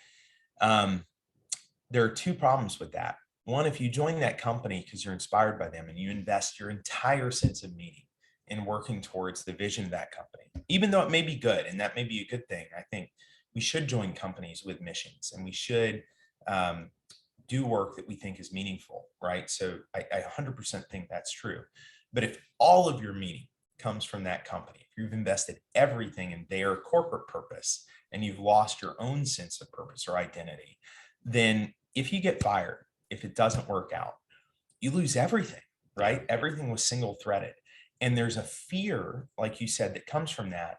There are two problems with that. One, if you join that company because you're inspired by them and you invest your entire sense of meaning in working towards the vision of that company, even though it may be good and that may be a good thing, I think we should join companies with missions, and we should do work that we think is meaningful, right? So I 100% think that's true. But if all of your meaning comes from that company, if you've invested everything in their corporate purpose and you've lost your own sense of purpose or identity, then if you get fired, if it doesn't work out, you lose everything, right? Everything was single threaded. And there's a fear, like you said, that comes from that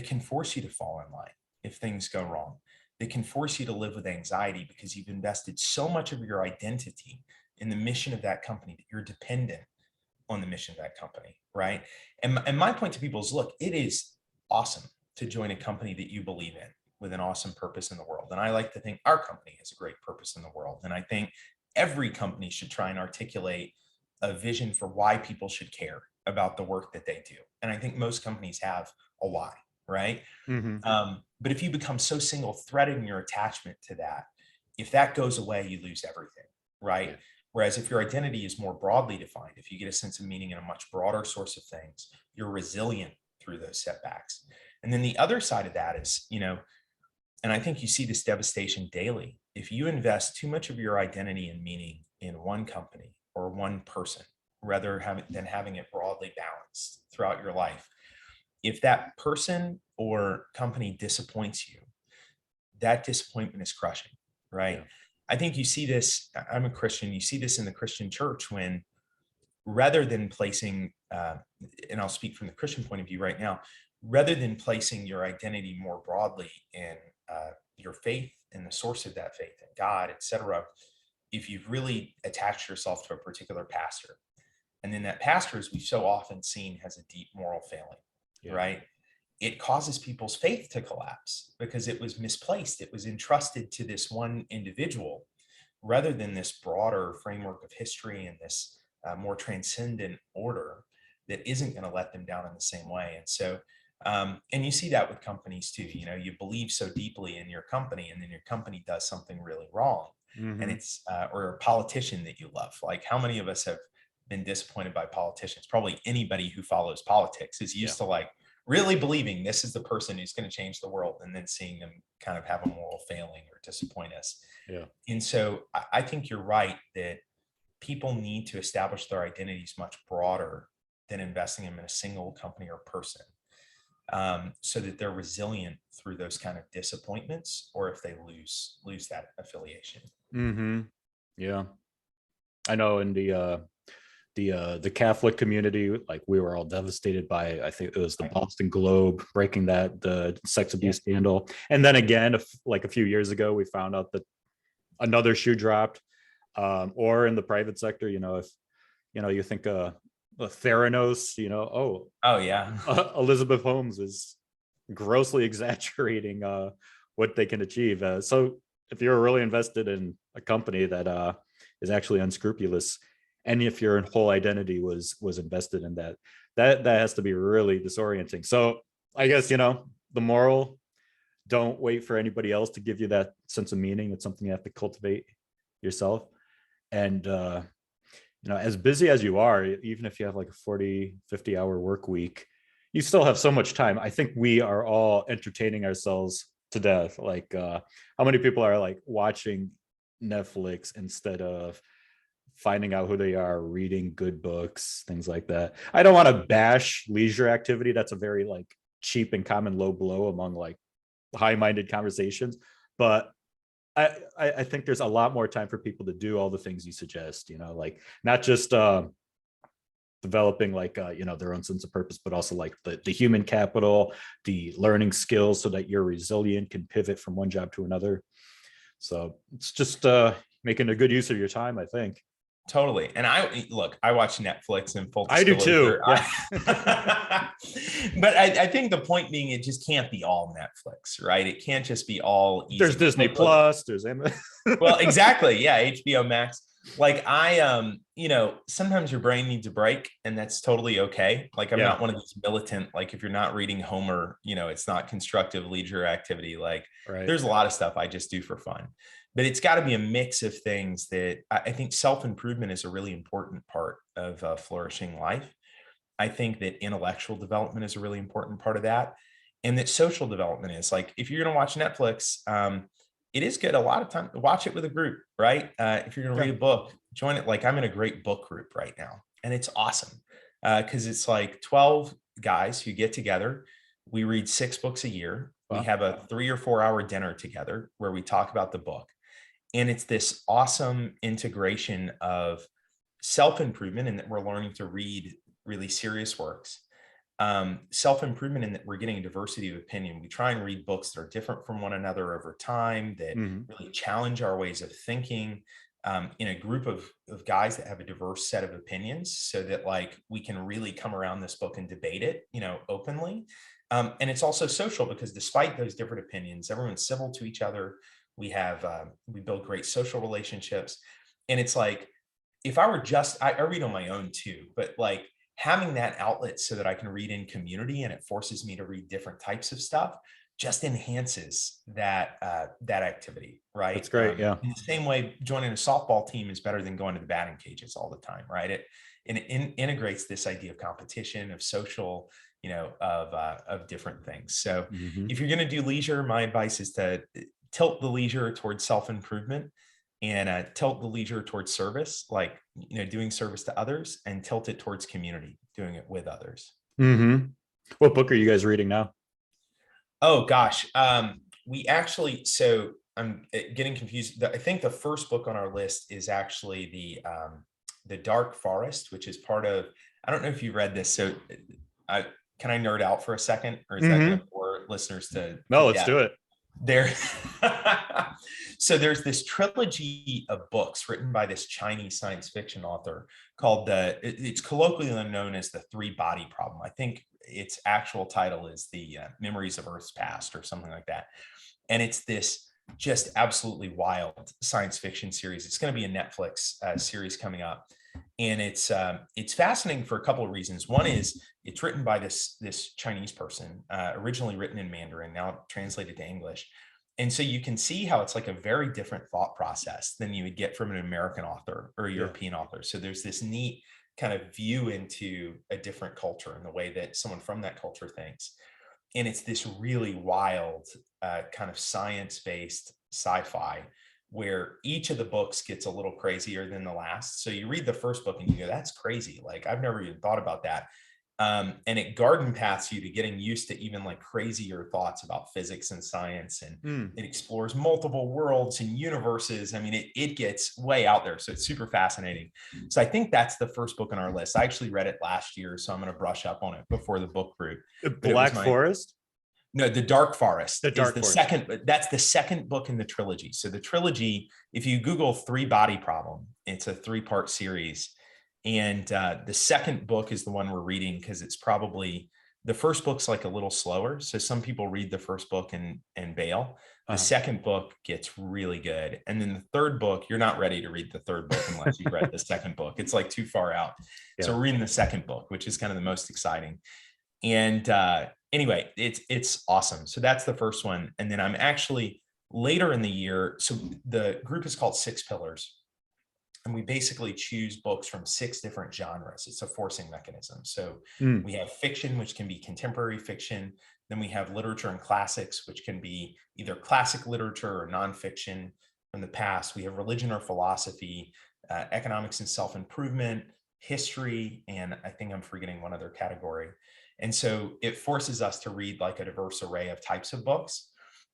can force you to fall in line if things go wrong. They can force you to live with anxiety because you've invested so much of your identity in the mission of that company that you're dependent on the mission of that company, right? And my point to people is, look, it is awesome to join a company that you believe in with an awesome purpose in the world. And I like to think our company has a great purpose in the world. And I think every company should try and articulate a vision for why people should care about the work that they do. And I think most companies have a why, right? But if you become so single threaded in your attachment to that, if that goes away, you lose everything, right? Whereas if your identity is more broadly defined, if you get a sense of meaning in a much broader source of things, you're resilient through those setbacks. And then the other side of that is, and I think you see this devastation daily. If you invest too much of your identity and meaning in one company or one person, rather than having it broadly balanced throughout your life, if that person or company disappoints you, that disappointment is crushing, right? I think you see this, I'm a Christian, you see this in the Christian church when, rather than placing, and I'll speak from the Christian point of view right now, rather than placing your identity more broadly in your faith and the source of that faith in God, etc., if you've really attached yourself to a particular pastor, and then that pastor, as we've so often seen, has a deep moral failing, right? It causes people's faith to collapse because it was misplaced. It was entrusted to this one individual rather than this broader framework of history and this more transcendent order that isn't going to let them down in the same way. And so, and you see that with companies too. You believe so deeply in your company, and then your company does something really wrong, and it's or a politician that you love. Like, how many of us have been disappointed by politicians? Probably anybody who follows politics is used to like really believing this is the person who's going to change the world, and then seeing them kind of have a moral failing or disappoint us. And so I think you're right that people need to establish their identities much broader than investing them in a single company or person, so that they're resilient through those kind of disappointments, or if they lose that affiliation. Yeah, I know in the Catholic community, like, we were all devastated by, I think it was the Boston Globe breaking the sex abuse scandal. And then again, like a few years ago, we found out that another shoe dropped, or in the private sector, if you think Theranos, Oh yeah. Elizabeth Holmes is grossly exaggerating what they can achieve. So if you're really invested in a company that is actually unscrupulous, and if your whole identity was invested in that has to be really disorienting. So I guess, the moral, don't wait for anybody else to give you that sense of meaning. It's something you have to cultivate yourself. And as busy as you are, even if you have like a 40-50 hour work week, you still have so much time. I think we are all entertaining ourselves to death. Like how many people are like watching Netflix instead of finding out who they are, reading good books, things like that. I don't want to bash leisure activity. That's a very like cheap and common low blow among like high-minded conversations, but I think there's a lot more time for people to do all the things you suggest, like not just developing like their own sense of purpose, but also like the human capital, the learning skills so that you're resilient, can pivot from one job to another. So it's just making a good use of your time, I think. Totally. And I watch Netflix, and full I do too. disclosure, Yeah. but I think the point being, it just can't be all Netflix, right? It can't just be all easy. There's Disney Plus, there's well, exactly. Yeah. HBO Max. Like sometimes your brain needs a break, and that's totally okay. Like I'm not one of these militant, like if you're not reading Homer, it's not constructive leisure activity. Like there's a lot of stuff I just do for fun, but it's got to be a mix of things. That I think self-improvement is a really important part of a flourishing life. I think that intellectual development is a really important part of that. And that social development is, like, if you're going to watch Netflix, it is good a lot of time to watch it with a group, right? If you're going to read a book, join it. Like I'm in a great book group right now, and it's awesome because it's like 12 guys who get together. We read 6 books a year. Wow. We have a 3 or 4 hour dinner together where we talk about the book. And it's this awesome integration of self-improvement, in that we're learning to read really serious works. Self-improvement in that we're getting a diversity of opinion. We try and read books that are different from one another over time, that really challenge our ways of thinking, in a group of guys that have a diverse set of opinions, so that like we can really come around this book and debate it, openly. And it's also social, because despite those different opinions, everyone's civil to each other. We build great social relationships. And it's like, if I were just, I read on my own too, but like having that outlet so that I can read in community, and it forces me to read different types of stuff, just enhances that activity, right? That's great. Yeah. In the same way, joining a softball team is better than going to the batting cages all the time, right? It integrates this idea of competition, of social, of different things. So if you're going to do leisure, my advice is to tilt the leisure towards self-improvement, and tilt the leisure towards service, like, doing service to others, and tilt it towards community, doing it with others. What book are you guys reading now? Oh gosh. So I'm getting confused. I think the first book on our list is actually the Dark Forest, which is part of, I don't know if you read this. So can I nerd out for a second, or is that going to bore listeners to? No, let's do it. So there's this trilogy of books written by this Chinese science fiction author called it's colloquially known as the 3-body problem. I think its actual title is the Memories of Earth's Past, or something like that. And it's this just absolutely wild science fiction series. It's going to be a Netflix series coming up. And it's fascinating for a couple of reasons. One is it's written by this Chinese person, originally written in Mandarin, now translated to English. And so you can see how it's like a very different thought process than you would get from an American author or a European author. So there's this neat kind of view into a different culture and the way that someone from that culture thinks. And it's this really wild kind of science-based sci-fi, where each of the books gets a little crazier than the last. So you read the first book and you go, that's crazy. Like, I've never even thought about that. And it garden paths you to getting used to even like crazier thoughts about physics and science. And it explores multiple worlds and universes. I mean, it gets way out there. So it's super fascinating. So I think that's the first book on our list. I actually read it last year, so I'm going to brush up on it before the book group. Black Forest? No, the Dark Forest. That's the second book in the trilogy. So the trilogy, if you Google 3-body problem, it's a 3-part series. And the second book is the one we're reading because it's probably the first book's like a little slower. So some people read the first book and bail. The second book gets really good. And then the third book, you're not ready to read the third book unless you've read the second book. It's like too far out. So we're reading the second book, which is kind of the most exciting. And anyway, it's awesome. So that's the first one. And then I'm actually later in the year. So the group is called Six Pillars. And we basically choose books from 6 different genres. It's a forcing mechanism. So we have fiction, which can be contemporary fiction. Then we have literature and classics, which can be either classic literature or nonfiction from the past. We have religion or philosophy, economics and self-improvement, history, and I think I'm forgetting one other category. And so it forces us to read like a diverse array of types of books.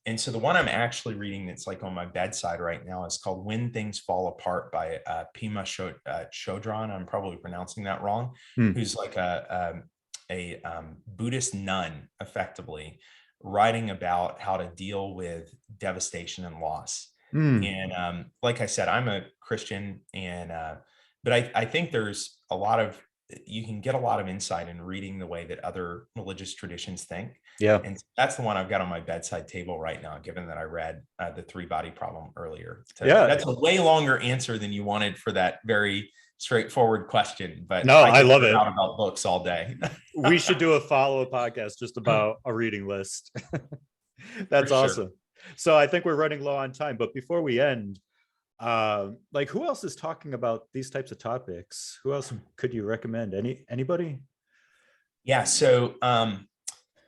And so the one I'm actually reading that's like on my bedside right now is called When Things Fall Apart by Pema Chodron. I'm probably pronouncing that wrong, who's like a Buddhist nun, effectively, writing about how to deal with devastation and loss. And like I said, I'm a Christian, and but I think there's a lot of, you can get a lot of insight in reading the way that other religious traditions think. Yeah. And that's the one I've got on my bedside table right now, given that I read the 3-body problem earlier. So that's a way longer answer than you wanted for that very straightforward question. But no, I love it. Out about books all day. We should do a follow-up podcast just about a reading list. That's awesome. So I think we're running low on time, but before we end, like, who else is talking about these types of topics? Who else could you recommend? Anybody? Yeah. So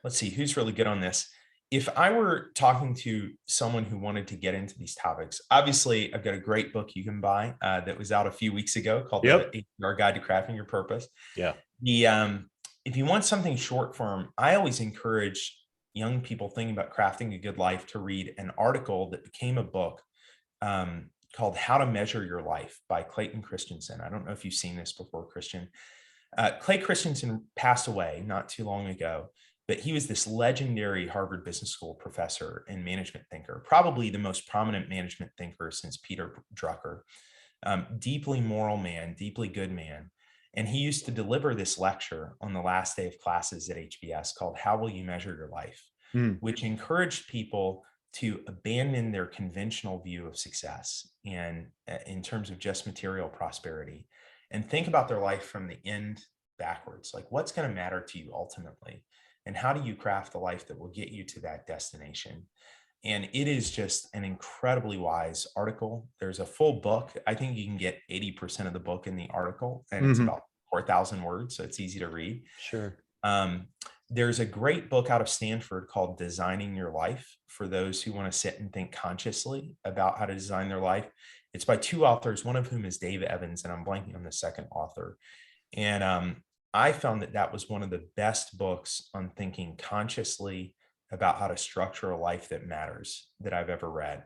let's see, who's really good on this. If I were talking to someone who wanted to get into these topics, obviously I've got a great book you can buy that was out a few weeks ago called The HR Guide to Crafting Your Purpose. Yeah. If you want something short form, I always encourage young people thinking about crafting a good life to read an article that became a book called How to Measure Your Life by Clayton Christensen. I don't know if you've seen this before, Christian. Clay Christensen passed away not too long ago, but he was this legendary Harvard Business School professor and management thinker, probably the most prominent management thinker since Peter Drucker. Deeply moral man, deeply good man. And he used to deliver this lecture on the last day of classes at HBS called How Will You Measure Your Life? Which encouraged people to abandon their conventional view of success and in terms of just material prosperity, and think about their life from the end backwards. Like, what's going to matter to you ultimately? And how do you craft a life that will get you to that destination? And it is just an incredibly wise article. There's a full book. I think you can get 80% of the book in the article, and it's about 4,000 words. So it's easy to read. Sure. There's a great book out of Stanford called Designing Your Life for those who want to sit and think consciously about how to design their life. It's by 2 authors, one of whom is Dave Evans, and I'm blanking on the second author. And I found that was one of the best books on thinking consciously about how to structure a life that matters that I've ever read.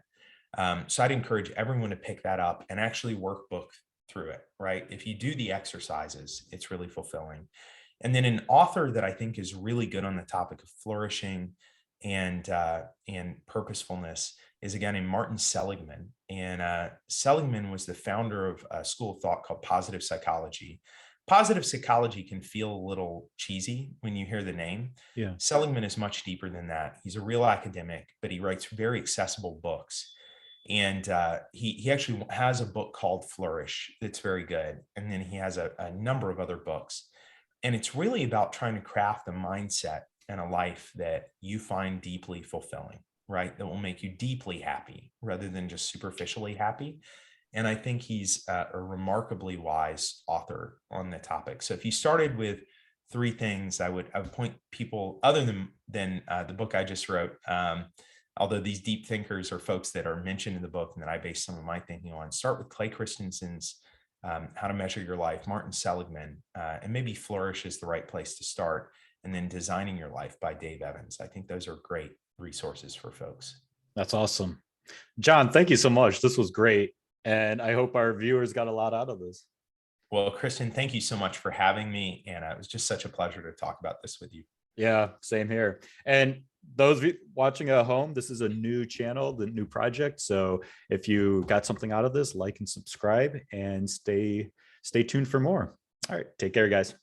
So I'd encourage everyone to pick that up and actually workbook through it, right? If you do the exercises, it's really fulfilling. And then an author that I think is really good on the topic of flourishing and purposefulness is a guy named Martin Seligman. And Seligman was the founder of a school of thought called positive psychology. Positive psychology can feel a little cheesy when you hear the name. Yeah. Seligman is much deeper than that. He's a real academic, but he writes very accessible books. And he actually has a book called Flourish that's very good. And then he has a number of other books. And it's really about trying to craft a mindset and a life that you find deeply fulfilling, right? That will make you deeply happy rather than just superficially happy. And I think he's a remarkably wise author on the topic. So if you started with 3 things, I would point people, other than the book I just wrote, although these deep thinkers are folks that are mentioned in the book and that I base some of my thinking on, start with Clay Christensen's How to Measure Your Life, Martin Seligman, and maybe Flourish is the right place to start. And then Designing Your Life by Dave Evans. I think those are great resources for folks. That's awesome. John, thank you so much. This was great. And I hope our viewers got a lot out of this. Well, Kristen, thank you so much for having me. And it was just such a pleasure to talk about this with you. Yeah, same here. And those watching at home, this is a new channel, the new project. So if you got something out of this, like and subscribe and stay tuned for more. All right. Take care, guys.